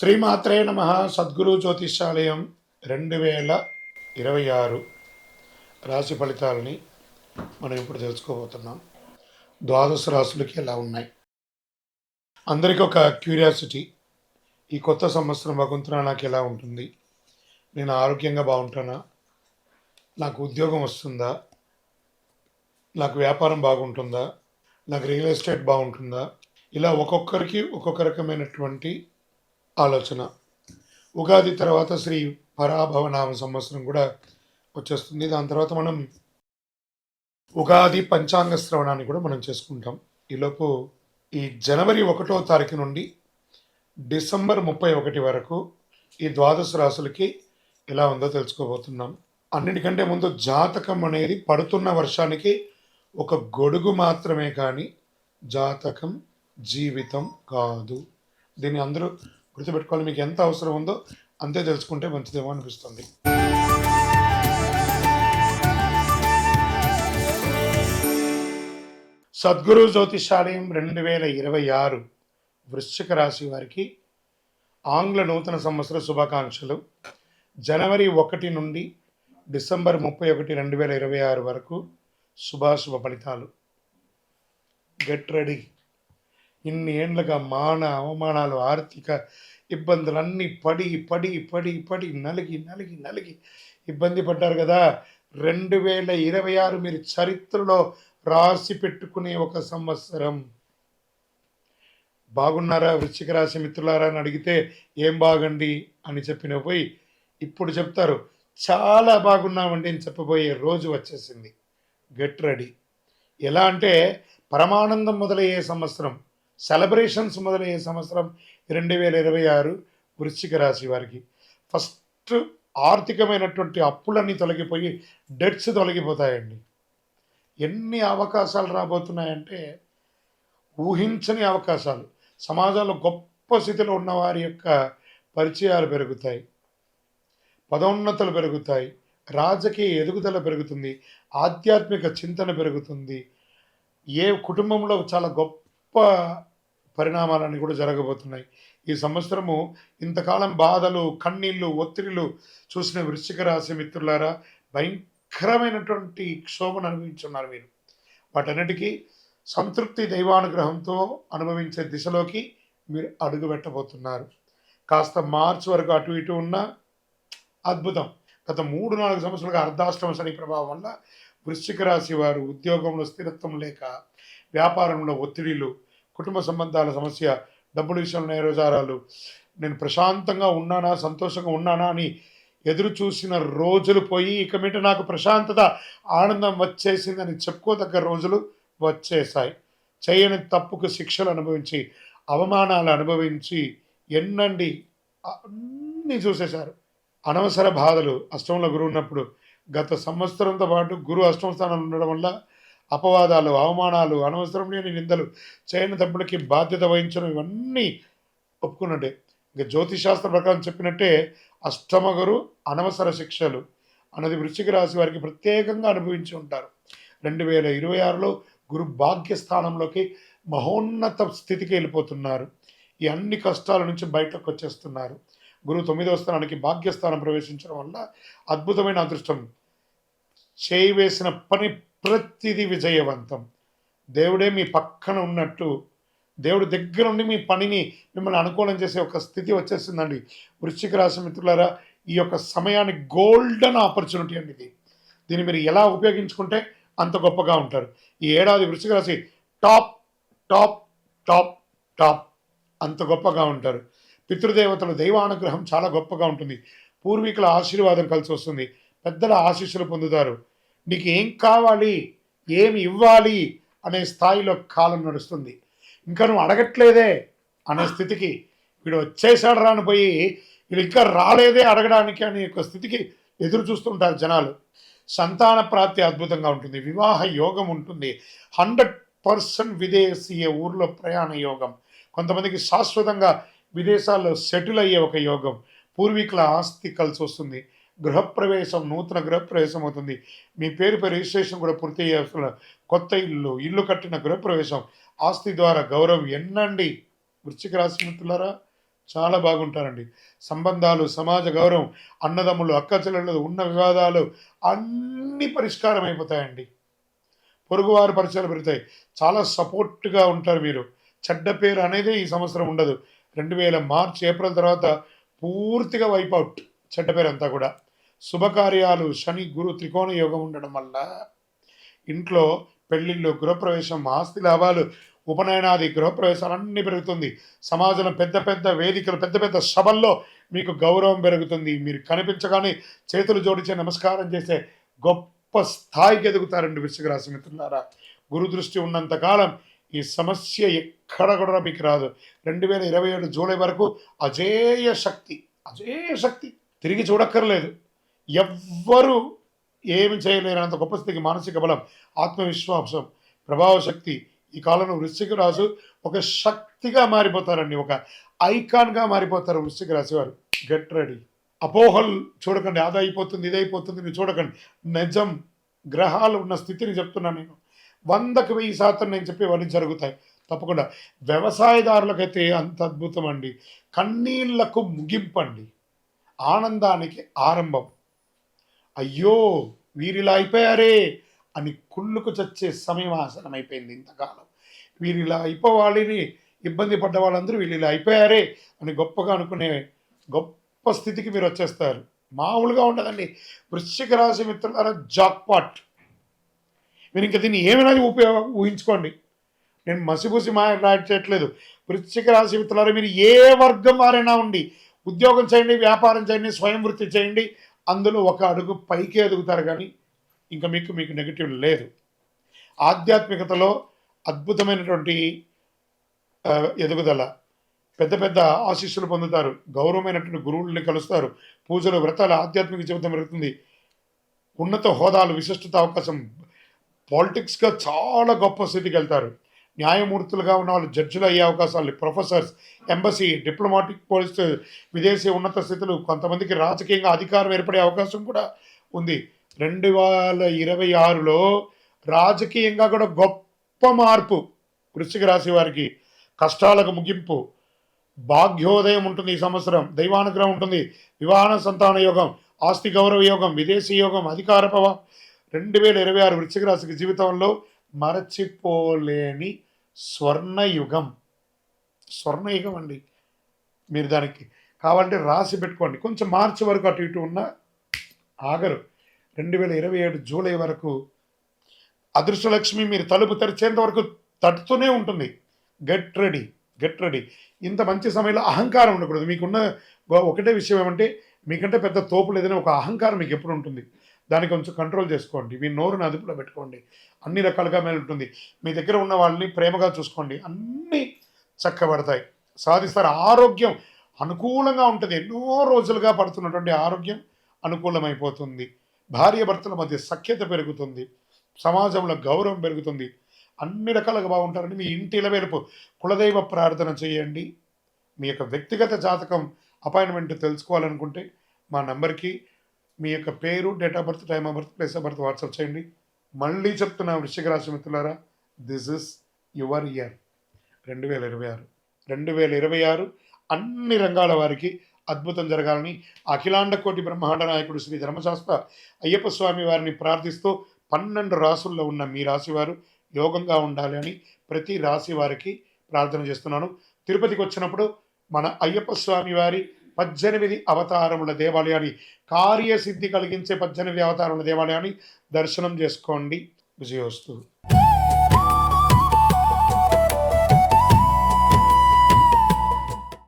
శ్రీమాత్రే నమ. సద్గురు జ్యోతిష్యాలయం 2026 రాశి ఫలితాలని మనం ఇప్పుడు తెలుసుకోబోతున్నాం. ద్వాదశ రాశులకి ఎలా ఉన్నాయి? అందరికీ ఒక క్యూరియాసిటీ, ఈ కొత్త సంవత్సరం భగవంతున నాకు ఎలా ఉంటుంది? నేను ఆరోగ్యంగా బాగుంటానా? నాకు ఉద్యోగం వస్తుందా? నాకు వ్యాపారం బాగుంటుందా? నాకు రియల్ ఎస్టేట్ బాగుంటుందా? ఇలా ఒక్కొక్కరికి ఒక్కొక్క రకమైనటువంటి ఆలోచన. ఉగాది తర్వాత శ్రీ పరాభవనామ సంవత్సరం కూడా వచ్చేస్తుంది. దాని తర్వాత మనం ఉగాది పంచాంగ శ్రవణాన్ని కూడా మనం చేసుకుంటాం. ఈలోపు ఈ జనవరి 1వ తారీఖు నుండి డిసెంబర్ 31 వరకు ఈ ద్వాదశ రాశులకి ఎలా ఉందో తెలుసుకోబోతున్నాం. అన్నిటికంటే ముందు జాతకం అనేది పడుతున్న వర్షానికి ఒక గొడుగు మాత్రమే, కానీ జాతకం జీవితం కాదు. దీన్ని అందరూ గుర్తుపెట్టుకోవాలి. మీకు ఎంత అవసరం ఉందో అంతే తెలుసుకుంటే మంచిదేమో అనిపిస్తుంది. సద్గురు జ్యోతిషాలయం 2026 వృశ్చిక రాశి వారికి ఆంగ్ల నూతన సంవత్సర శుభాకాంక్షలు. జనవరి 1 నుండి డిసెంబర్ 31, 2026 వరకు శుభాశుభ ఫలితాలు. Get ready. ఇన్ని ఏండ్లుగా మాన అవమానాలు, ఆర్థిక ఇబ్బందులన్నీ పడి పడి పడి పడి నలిగి నలిగి నలిగి ఇబ్బంది పడ్డారు కదా. 2026 మీరు చరిత్రలో రాసి పెట్టుకునే ఒక సంవత్సరం. బాగున్నారా వృశ్చిక రాశి మిత్రులారా అని అడిగితే ఏం బాగండి అని చెప్పిన పోయి ఇప్పుడు చెప్తారు చాలా బాగున్నామండి అని చెప్పబోయే రోజు వచ్చేసింది. Get ready. ఎలా అంటే పరమానందం మొదలయ్యే సంవత్సరం, సెలబ్రేషన్స్ మొదలయ్యే సంవత్సరం 2026 వృశ్చిక రాశి వారికి. ఫస్ట్ ఆర్థికమైనటువంటి అప్పులన్నీ తొలగిపోయి డెట్స్ తొలగిపోతాయండి. ఎన్ని అవకాశాలు రాబోతున్నాయంటే ఊహించని అవకాశాలు. సమాజంలో గొప్ప స్థితిలో ఉన్న వారి యొక్క పరిచయాలు పెరుగుతాయి, పదోన్నతులు పెరుగుతాయి, రాజకీయ ఎదుగుదల పెరుగుతుంది, ఆధ్యాత్మిక చింతన పెరుగుతుంది. ఏ కుటుంబంలో చాలా గొప్ప పరిణామాలన్నీ కూడా జరగబోతున్నాయి. ఈ సంవత్సరము ఇంతకాలం బాధలు, కన్నీళ్ళు, ఒత్తిడిలు చూసిన వృశ్చిక రాశి మిత్రులారా భయంకరమైనటువంటి క్షోభను అనుభవించున్నారు మీరు. వాటన్నిటికీ సంతృప్తి దైవానుగ్రహంతో అనుభవించే దిశలోకి మీరు అడుగు పెట్టబోతున్నారు. కాస్త మార్చి వరకు అటు ఇటు ఉన్న అద్భుతం. గత 3-4 సంవత్సరాలుగా అర్ధాష్టమ శని ప్రభావం వల్ల వృశ్చిక రాశి వారు ఉద్యోగంలో స్థిరత్వం లేక, వ్యాపారంలో ఒత్తిడిలు, కుటుంబ సంబంధాల సమస్య, డబ్బుల విషయంలో నేరోజారాలు, నేను ప్రశాంతంగా ఉన్నానా, సంతోషంగా ఉన్నానా అని ఎదురు చూసిన రోజులు పోయి ఇక మీట నాకు ప్రశాంతత, ఆనందం వచ్చేసిందని చెప్పుకోదగ్గ రోజులు వచ్చేసాయి. చేయని తప్పుకు శిక్షలు అనుభవించి, అవమానాలు అనుభవించి ఎన్నండి అన్నీ చూసేశారు. అనవసర బాధలు. అష్టంలో గురువు ఉన్నప్పుడు గత సంవత్సరంతో పాటు గురువు అష్టమ స్థానంలో ఉండడం వల్ల అపవాదాలు, అవమానాలు, అనవసరం లేని నిందలు, చేయని తప్పులకి బాధ్యత వహించడం, ఇవన్నీ ఒప్పుకున్నట్టే. ఇంకా జ్యోతిశాస్త్ర ప్రకారం చెప్పినట్టే అష్టమ గురు అనవసర శిక్షలు అన్నది వృశ్చిక రాశి వారికి ప్రత్యేకంగా అనుభవించి ఉంటారు. 2026లో గురు భాగ్యస్థానంలోకి మహోన్నత స్థితికి వెళ్ళిపోతున్నారు. ఈ అన్ని కష్టాల నుంచి బయటకు వచ్చేస్తున్నారు. గురువు 9వ స్థానానికి భాగ్యస్థానం ప్రవేశించడం వల్ల అద్భుతమైన అదృష్టం. చేయివేసిన పని ప్రతిదీ విజయవంతం. దేవుడే మీ పక్కన ఉన్నట్టు, దేవుడు దగ్గర ఉండి మీ పనిని మిమ్మల్ని అనుకూలం చేసే ఒక స్థితి వచ్చేసిందండి. వృశ్చిక రాశి మిత్రులారా, ఈ యొక్క సమయాన్ని గోల్డెన్ ఆపర్చునిటీ అండి ఇది. దీన్ని మీరు ఎలా ఉపయోగించుకుంటే అంత గొప్పగా ఉంటారు. ఈ ఏడాది వృశ్చిక రాశి టాప్ టాప్ టాప్ టాప్ అంత గొప్పగా ఉంటారు. పితృదేవతల దైవానుగ్రహం చాలా గొప్పగా ఉంటుంది. పూర్వీకుల ఆశీర్వాదం కలిసి వస్తుంది. పెద్దల ఆశీస్సులు పొందుతారు. నీకు ఏం కావాలి, ఏమి ఇవ్వాలి అనే స్థాయిలో కాలం నడుస్తుంది. ఇంకా నువ్వు అడగట్లేదే అనే స్థితికి, వీడు వచ్చేసాడు రానిపోయి వీడు ఇంకా రాలేదే అడగడానికి అనే ఒక స్థితికి ఎదురు చూస్తుంటారు జనాలు. సంతాన ప్రాప్తి అద్భుతంగా ఉంటుంది. వివాహ యోగం ఉంటుంది. 100% విదేశీయ ఊర్లో ప్రయాణ యోగం. కొంతమందికి శాశ్వతంగా విదేశాల్లో సెటిల్ అయ్యే ఒక యోగం. పూర్వీకుల ఆస్తి కలిసి వస్తుంది. గృహప్రవేశం, నూతన గృహప్రవేశం అవుతుంది. మీ పేరుపై రిజిస్ట్రేషన్ కూడా పూర్తి అయ్యే కొత్త ఇల్లు కట్టిన గృహప్రవేశం, ఆస్తి ద్వారా గౌరవం ఎన్నండి. వృశ్చిక రాశి మిత్రులారా చాలా బాగుంటారండి. సంబంధాలు, సమాజ గౌరవం, అన్నదమ్ములు, అక్కచెల్లెళ్ళు ఉన్న వివాదాలు అన్నీ పరిష్కారం అయిపోతాయండి. పొరుగువారి పరిచయాలు పెరుగుతాయి. చాలా సపోర్ట్‌గా ఉంటారు మీరు. చెడ్డ పేరు అనేది ఈ సంవత్సరం ఉండదు. 2000 మార్చ్, ఏప్రిల్ తర్వాత పూర్తిగా వైప్ ఔట్ చెడ్డ పేరంతా కూడా. శుభకార్యాలు, శని, గురు త్రికోణ యోగం ఉండడం వల్ల ఇంట్లో పెళ్ళిళ్ళు, గృహప్రవేశం, ఆస్తి లాభాలు, ఉపనయనాది గృహప్రవేశాలన్నీ పెరుగుతుంది. సమాజంలో పెద్ద పెద్ద వేదికలు, పెద్ద పెద్ద సభల్లో మీకు గౌరవం పెరుగుతుంది. మీరు కనిపించగానే చేతులు జోడించి నమస్కారం చేసే గొప్ప స్థాయికి ఎదుగుతారండి వృశ్చిక రాశి మిత్రులారా. గురు దృష్టి ఉన్నంత కాలం ఈ సమస్య ఎక్కడ కూడా మీకు రాదు. 2027 జూలై వరకు అజేయ శక్తి తిరిగి చూడక్కర్లేదు. ఎవ్వరూ ఏమి చేయలేనంత గొప్ప స్థితికి మానసిక బలం, ఆత్మవిశ్వాసం, ప్రభావ శక్తి ఈ కాలంలో వృశ్చిక రాశి ఒక శక్తిగా మారిపోతారండి. ఒక ఐకాన్గా మారిపోతారు వృశ్చిక రాశి వారు. Get ready. అపోహలు చూడకండి. అదైపోతుంది, ఇదైపోతుంది మీరు చూడకండి. నిజం, గ్రహాలు ఉన్న స్థితిని చెప్తున్నాను నేను. 100కి 1000% నేను చెప్పేవన్నీ జరుగుతాయి తప్పకుండా. వ్యవసాయదారులకైతే అంత అద్భుతం అండి. కన్నీళ్లకు ముగింపండి, ఆనందానికి ఆరంభం. అయ్యో వీరిలా అయిపోయారే అని కుళ్ళుకు చచ్చే సమయం ఆసనమైపోయింది. ఇంతకాలం వీరిలా అయిపోవాలని ఇబ్బంది పడ్డ వాళ్ళందరూ వీళ్ళు ఇలా అయిపోయారే అని గొప్పగా అనుకునే గొప్ప స్థితికి మీరు వచ్చేస్తారు. మామూలుగా ఉండదండి. వృశ్చిక రాశి మిత్రులారా జాక్పాట్. మీరు ఇంకా దీన్ని ఏమైనా ఊహించుకోండి. నేను మసిపూసి మాట్లాడట్లేదు. వృశ్చిక రాశి మిత్రులారా, మీరు ఏ వర్గం వారైనా ఉండి ఉద్యోగం చేయండి, వ్యాపారం చేయండి, స్వయం వృత్తి చేయండి, అందులో ఒక అడుగు పైకి ఎదుగుతారు. కానీ ఇంకా మీకు నెగిటివ్ లేదు. ఆధ్యాత్మికతలో అద్భుతమైనటువంటి ఎదుగుదల, పెద్ద పెద్ద ఆశీస్సులు పొందుతారు, గౌరవమైనటువంటి గురువుల్ని కలుస్తారు, పూజలు, వ్రతాలు, ఆధ్యాత్మిక జీవితం పెరుగుతుంది, ఉన్నత హోదాలు, విశిష్టత అవకాశం, పాలిటిక్స్గా చాలా గొప్ప స్థితికి వెళ్తారు. న్యాయమూర్తులుగా ఉన్న వాళ్ళు జడ్జిలు అయ్యే అవకాశాలు, ప్రొఫెసర్స్, ఎంబసీ, డిప్లొమాటిక్, పోలీస్, విదేశీ ఉన్నత స్థితులు, కొంతమందికి రాజకీయంగా అధికారం ఏర్పడే అవకాశం కూడా ఉంది. 2026లో రాజకీయంగా కూడా గొప్ప మార్పు వృశ్చిక రాశి వారికి. కష్టాలకు ముగింపు, భాగ్యోదయం ఉంటుంది ఈ సంవత్సరం, దైవానుగ్రహం ఉంటుంది, వివాహ సంతాన యోగం, ఆస్తి గౌరవ యోగం, విదేశీ యోగం, అధికార ప్రభావం. 2026 వృశ్చిక రాశికి జీవితంలో మరచిపోలేని స్వర్ణయుగం అండి. మీరు దానికి కావాలంటే రాసి పెట్టుకోండి. కొంచెం మార్చి వరకు అటు ఇటు ఉన్న ఆగరు. 2027 జూలై వరకు అదృష్టలక్ష్మి మీరు తలుపు తెరిచేంత వరకు తట్టుతూనే ఉంటుంది. Get ready. ఇంత మంచి సమయంలో అహంకారం ఉండకూడదు. మీకున్న ఒకటే విషయం ఏమంటే, మీకంటే పెద్ద తోపు లేదని ఒక అహంకారం మీకు ఎప్పుడు ఉంటుంది. దాన్ని కొంచెం కంట్రోల్ చేసుకోండి. మీ నోరుని అదుపులో పెట్టుకోండి. అన్ని రకాలుగా మేలు ఉంటుంది. మీ దగ్గర ఉన్న వాళ్ళని ప్రేమగా చూసుకోండి. అన్నీ చక్కబడతాయి, సాధిస్తారు. ఆరోగ్యం అనుకూలంగా ఉంటుంది. ఎన్నో రోజులుగా పడుతున్నటువంటి ఆరోగ్యం అనుకూలమైపోతుంది. భార్యాభర్తల మధ్య సఖ్యత పెరుగుతుంది, సమాజంలో గౌరవం పెరుగుతుంది, అన్ని రకాలుగా బాగుంటారని మీ ఇంటి ఇలవేలుపు కులదైవ ప్రార్థన చేయండి. మీ యొక్క వ్యక్తిగత జాతకం అపాయింట్మెంట్ తెలుసుకోవాలనుకుంటే మా నంబర్కి మీ యొక్క పేరు, date of birth, time of birth, place of birth WhatsApp చేయండి. మళ్ళీ చెప్తున్నా వృశ్చిక రాశి మిత్రులారా, దిస్ ఇస్ యువర్ ఇయర్ 2026 అన్ని రంగాల వారికి అద్భుతం జరగాలని అఖిలాండ కోటి బ్రహ్మాండ నాయకుడు శ్రీ ధర్మశాస్త్ర అయ్యప్ప స్వామి వారిని ప్రార్థిస్తూ 12 రాసుల్లో ఉన్న మీ రాశి వారు యోగంగా ఉండాలి అని ప్రతి రాశి వారికి ప్రార్థన చేస్తున్నాను. తిరుపతికి వచ్చినప్పుడు మన అయ్యప్ప స్వామి వారి 18 అవతారముల దేవాలయాన్ని, కార్యసిద్ధి కలిగించే 18 అవతారముల దేవాలయాన్ని దర్శనం చేసుకోండి. విజయోస్తు.